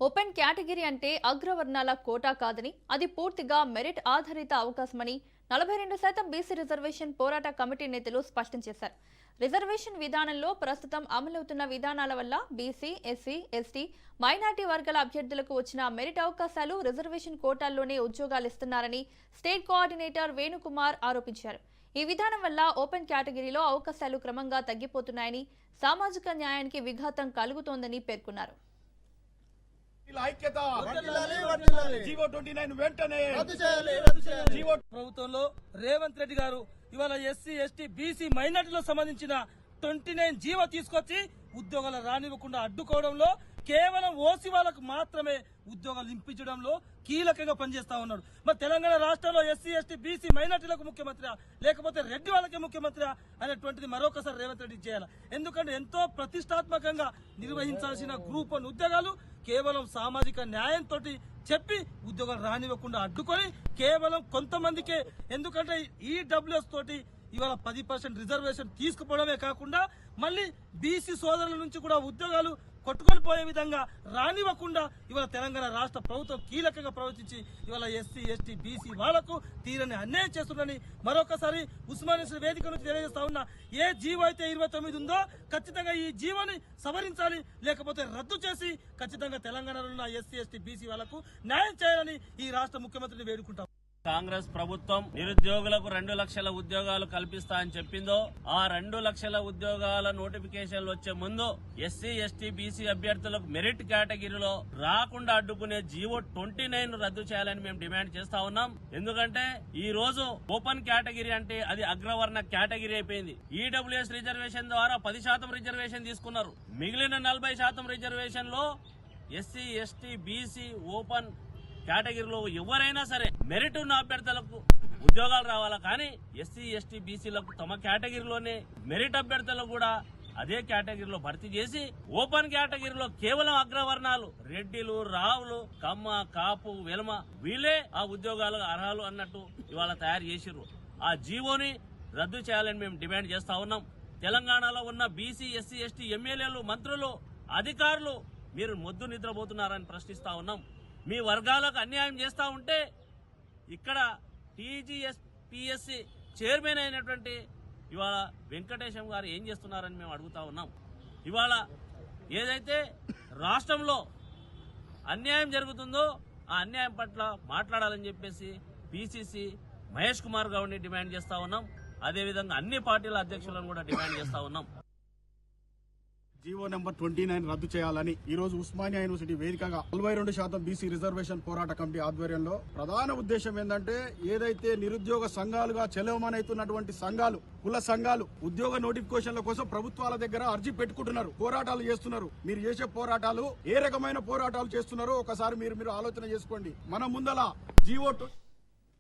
Open category అంటే అగ్రవర్ణాల quota కాదని, అది పూర్తిగా మెరిట్ ఆధారిత అవకాశమని 42% బీసీ రిజర్వేషన్ పోరాట కమిటీ నేతలు స్పష్టం చేశారు. రిజర్వేషన్ విధానంలో ప్రస్తుతం అమలవుతున్న విధానాల వల్ల బీసీ, ఎస్సీ, ఎస్టీ, మైనార్టీ వర్గాల అభ్యర్థులకు వచ్చిన మెరిట్ అవకాశాలు రిజర్వేషన్ కోటాల్లోనే ఉద్యోగాలు ఇస్తున్నారని స్టేట్ కోఆర్డినేటర్ వేణుకుమార్ ఆరోపించారు. ఈ విధానం వల్ల ఓపెన్ కేటగిరీలో అవకాశాలు క్రమంగా తగ్గిపోతున్నాయని, సామాజిక న్యాయానికి విఘాతం కలుగుతోందని పేర్కొన్నారు. ప్రభుత్వంలో రేవంత్ రెడ్డి గారు ఇవాళ ఎస్సీ, ఎస్టీ, బీసీ, మైనార్టీలకు సంబంధించిన 29 జీవో తీసుకొచ్చి ఉద్యోగాలు రానివ్వకుండా అడ్డుకోవడంలో కేవలం ఓసీ వాళ్ళకు మాత్రమే ఉద్యోగాలు నింపించడంలో కీలకంగా పనిచేస్తా ఉన్నాడు. మరి తెలంగాణ రాష్ట్రంలో ఎస్సీ, ఎస్టీ, బీసీ, మైనార్టీలకు ముఖ్యమంత్రి లేకపోతే రెడ్డి వాళ్ళకే ముఖ్యమంత్రి అనేటువంటిది మరొకసారి రేవంత్ రెడ్డి చేయాలి. ఎందుకంటే ఎంతో ప్రతిష్టాత్మకంగా నిర్వహించాల్సిన గ్రూప్ 1 ఉద్యోగాలు కేవలం సామాజిక న్యాయంతో చెప్పి ఉద్యోగాలు రానివ్వకుండా అడ్డుకొని కేవలం కొంతమందికే, ఎందుకంటే ఈడబ్ల్యూఎస్ తోటి ఇవాళ 10% రిజర్వేషన్ తీసుకుపోవడమే కాకుండా మళ్ళీ బీసీ సోదరుల నుంచి కూడా ఉద్యోగాలు కొట్టుకొని పోయే విధంగా రానివ్వకుండా ఇవాళ తెలంగాణ రాష్ట్ర ప్రభుత్వం కీలకంగా ప్రవర్తించి ఇవాళ ఎస్సీ, ఎస్టీ, బీసీ వాళ్లకు తీరని అన్యాయం చేస్తుందని మరొకసారి ఉస్మానియా వేదిక నుంచి తెలియజేస్తా ఉన్నా. ఏ జీవో అయితే 29 ఉందో ఖచ్చితంగా ఈ జీవోని సవరించాలి, లేకపోతే రద్దు చేసి ఖచ్చితంగా తెలంగాణలో ఉన్న ఎస్సీ, ఎస్టీ, బీసీ వాళ్లకు న్యాయం చేయాలని ఈ రాష్ట్ర ముఖ్యమంత్రిని వేడుకుంటాం. కాంగ్రెస్ ప్రభుత్వం నిరుద్యోగులకు 2 లక్షల ఉద్యోగాలు కల్పిస్తా అని చెప్పిందో, ఆ 2 లక్షల ఉద్యోగాల నోటిఫికేషన్లు వచ్చే ముందు ఎస్సీ, ఎస్టీ, బీసీ అభ్యర్థులకు మెరిట్ కేటగిరీలో రాకుండా అడ్డుకునే జీవో 29 రద్దు చేయాలని మేము డిమాండ్ చేస్తా ఉన్నాం. ఎందుకంటే ఈ రోజు ఓపెన్ కేటగిరీ అంటే అది అగ్రవర్ణ కేటగిరీ అయిపోయింది. ఈడబ్ల్యూఎస్ రిజర్వేషన్ ద్వారా 10% రిజర్వేషన్ తీసుకున్నారు. మిగిలిన 40% రిజర్వేషన్ లో ఎస్సీ, ఎస్టీ, బీసీ, ఓపెన్ కేటగిరీలో ఎవరైనా సరే మెరిట్ ఉన్న అభ్యర్థులకు ఉద్యోగాలు రావాలా, కానీ ఎస్సీ, ఎస్టీ, బీసీలకు తమ కేటగిరీలోనే మెరిట్ అభ్యర్థులకు కూడా అదే కేటగిరీలో భర్తీ చేసి ఓపెన్ కేటగిరీలో కేవలం అగ్రవర్ణాలు రెడ్డిలు, రావులు, కమ్మ, కాపు, వెలమ వీళ్ళే ఆ ఉద్యోగాలకు అర్హులు అన్నట్టు ఇవాళ తయారు చేసిర్రు. ఆ జీవోని రద్దు చేయాలని మేము డిమాండ్ చేస్తా ఉన్నాం. తెలంగాణలో ఉన్న బీసీ, ఎస్సీ, ఎస్టీ ఎమ్మెల్యేలు, మంత్రులు, అధికారులు మీరు మొద్దు నిద్రపోతున్నారని ప్రశ్నిస్తా ఉన్నాం. మీ వర్గాలకు అన్యాయం చేస్తా ఉంటే ఇక్కడ టీజీఎస్పీఎస్సీ చైర్మన్ అయినటువంటి ఇవాళ వెంకటేశం గారు ఏం చేస్తున్నారని మేము అడుగుతా ఉన్నాం. ఇవాళ ఏదైతే రాష్ట్రంలో అన్యాయం జరుగుతుందో ఆ అన్యాయం పట్ల మాట్లాడాలని చెప్పేసి పిసిసి మహేష్ కుమార్ గౌడ్ని డిమాండ్ చేస్తా ఉన్నాం. అదేవిధంగా అన్ని పార్టీల అధ్యక్షులను కూడా డిమాండ్ చేస్తా ఉన్నాం. జీవో నెంబర్ 29 రద్దు చేయాలని ఈ రోజు ఉస్మానియా యూనివర్సిటీ వేదికగా 42% బీసీ రిజర్వేషన్ పోరాట కమిటీ ఆధ్వర్యంలో ప్రధాన ఉద్దేశం ఏంటంటే, ఏదైతే నిరుద్యోగ సంఘాలుగా చెలవమనవుతున్నటువంటి సంఘాలు, కుల సంఘాలు ఉద్యోగ నోటిఫికేషన్ల కోసం ప్రభుత్వాల దగ్గర అర్జీ పెట్టుకుంటున్నారు, పోరాటాలు చేస్తున్నారు. మీరు చేసే పోరాటాలు ఏ రకమైన పోరాటాలు చేస్తున్నారో ఒకసారి మీరు ఆలోచన చేసుకోండి. మన ముందల జీవో